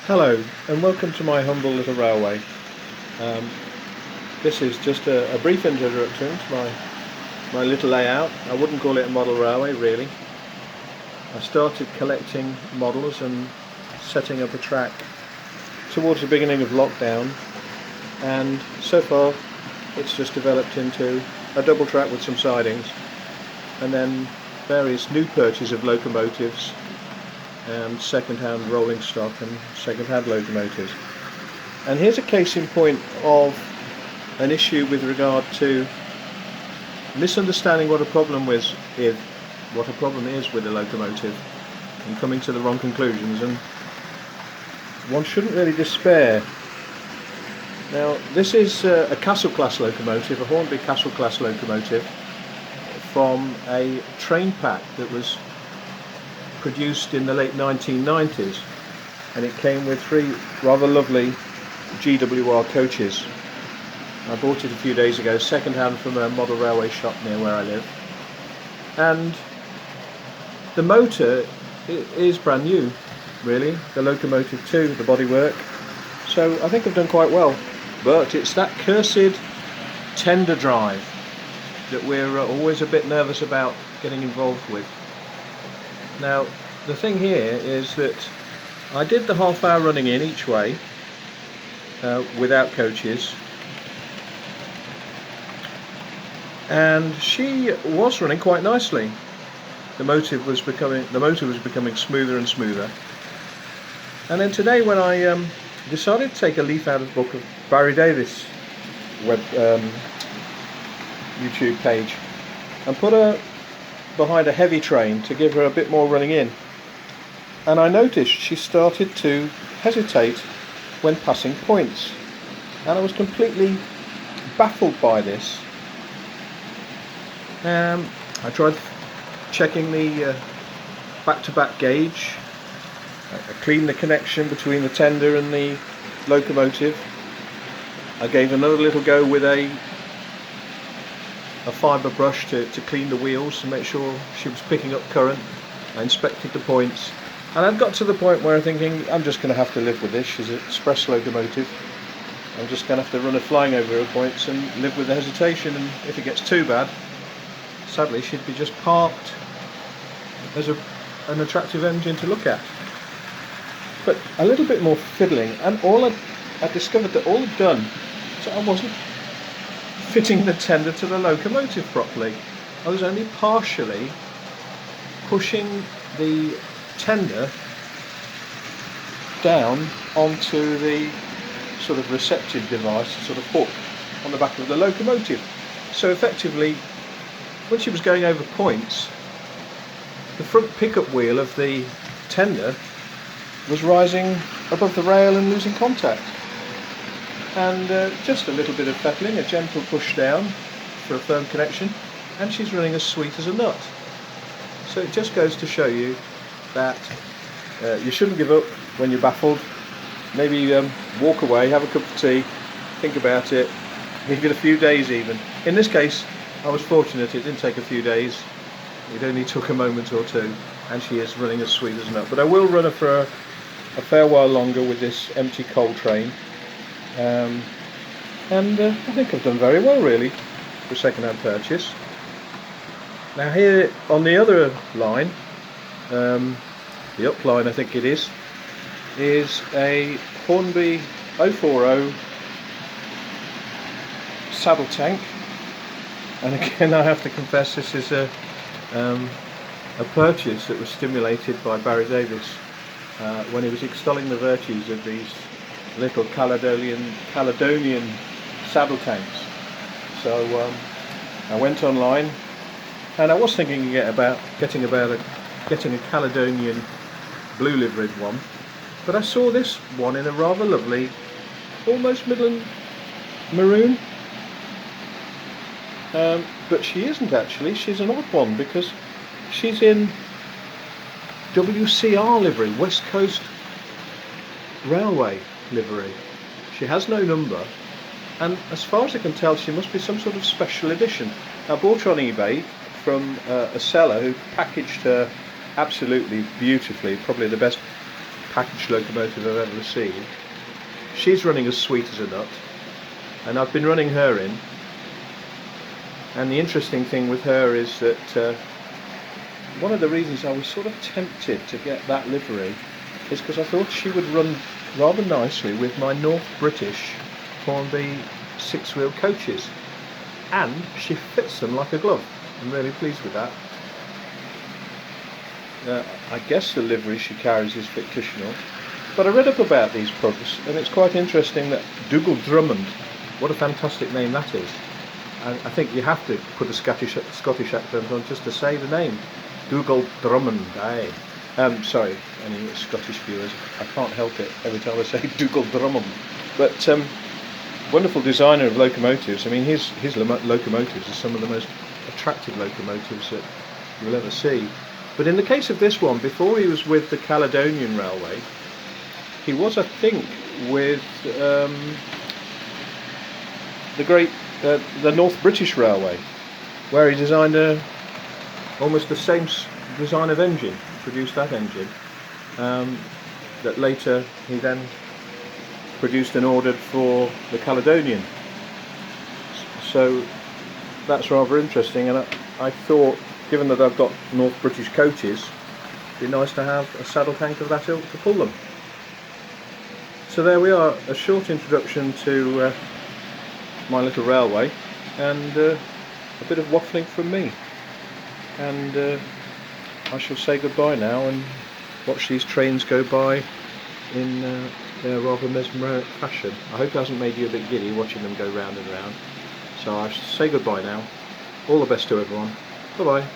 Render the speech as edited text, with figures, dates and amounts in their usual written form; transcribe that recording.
Hello and welcome to my humble little railway. Um, this is just a brief introduction to my little layout. I wouldn't call it a model railway really. I started collecting models and setting up a track towards the beginning of lockdown, and so far it's just developed into a double track with some sidings, and then various new purchases of locomotives and second-hand rolling stock and second-hand locomotives. And here's a case in point of an issue with regard to misunderstanding what a problem is with a locomotive and coming to the wrong conclusions, and one shouldn't really despair. Now, this is a Castle class locomotive, a Hornby Castle class locomotive from a train pack that was produced in the late 1990s, and it came with 3 rather lovely GWR coaches. I bought it a few days ago, second hand from a model railway shop near where I live, and the motor is brand new really, the locomotive too, the bodywork, so I think I've done quite well. But it's that cursed tender drive that we're always a bit nervous about getting involved with. Now, the thing here is that I did the half-hour running in each way without coaches, and she was running quite nicely. The motor was becoming smoother and smoother. And then today, when I decided to take a leaf out of the book of Barry Davis' web YouTube page and put her behind a heavy train to give her a bit more running in, and I noticed she started to hesitate when passing points, and I was completely baffled by this. I tried checking the back-to-back gauge. I cleaned the connection between the tender and the locomotive. I gave another little go with a fibre brush to clean the wheels and make sure she was picking up current. I inspected the points, and I'd got to the point where I'm thinking, I'm just going to have to live with this. She's an express locomotive. I'm just going to have to run her flying over her points and live with the hesitation, and if it gets too bad, sadly she'd be just parked as an attractive engine to look at. But a little bit more fiddling, and I discovered that all I'd done, so I wasn't fitting the tender to the locomotive properly. I was only partially pushing the tender down onto the sort of receptive device, sort of hook on the back of the locomotive. So effectively, when she was going over points, the front pickup wheel of the tender was rising above the rail and losing contact. And just a little bit of fettling, a gentle push down for a firm connection, and she's running as sweet as a nut. So it just goes to show you that you shouldn't give up when you're baffled. Maybe walk away, have a cup of tea, think about it, give it a few days even. In this case, I was fortunate, it didn't take a few days, it only took a moment or two, and she is running as sweet as a nut. But I will run her for a fair while longer with this empty coal train. And I think I've done very well really for a second-hand purchase. Now here on the other line, the up line I think it is a Hornby 040 saddle tank, and again I have to confess this is a purchase that was stimulated by Barry Davis when he was extolling the virtues of these little Caladonian saddle tanks. So I went online, and I was thinking about getting a Caladonian blue liveried one, but I saw this one in a rather lovely, almost Midland maroon. But she isn't actually. She's an odd one because she's in WCR livery, West Coast Railway livery. She has no number, and as far as I can tell, she must be some sort of special edition. I bought her on eBay from a seller who packaged her absolutely beautifully, probably the best packaged locomotive I've ever received. She's running as sweet as a nut, and I've been running her in. And the interesting thing with her is that one of the reasons I was sort of tempted to get that livery is because I thought she would run rather nicely with my North British Hornby 6-wheel coaches, and she fits them like a glove. I'm really pleased with that. I guess the livery she carries is fictional, but I read up about these pugs, and it's quite interesting that Dougal Drummond, what a fantastic name that is. I think you have to put a Scottish accent on just to say the name. Dougal Drummond, aye. Sorry, any Scottish viewers, I can't help it every time I say Dougal Drummond. But wonderful designer of locomotives. I mean, his locomotives are some of the most attractive locomotives that you'll ever see. But in the case of this one, before he was with the Caladonian Railway, he was, I think, with the North British Railway, where he designed almost the same design of engine, produced that engine, that later he then produced and ordered for the Caladonian. So that's rather interesting, and I thought, given that I've got North British coaches, it'd be nice to have a saddle tank of that ilk to pull them. So there we are, a short introduction to my little railway, and a bit of waffling from me. And I shall say goodbye now and watch these trains go by in their rather mesmeric fashion. I hope it hasn't made you a bit giddy watching them go round and round. So I shall say goodbye now. All the best to everyone. Bye bye.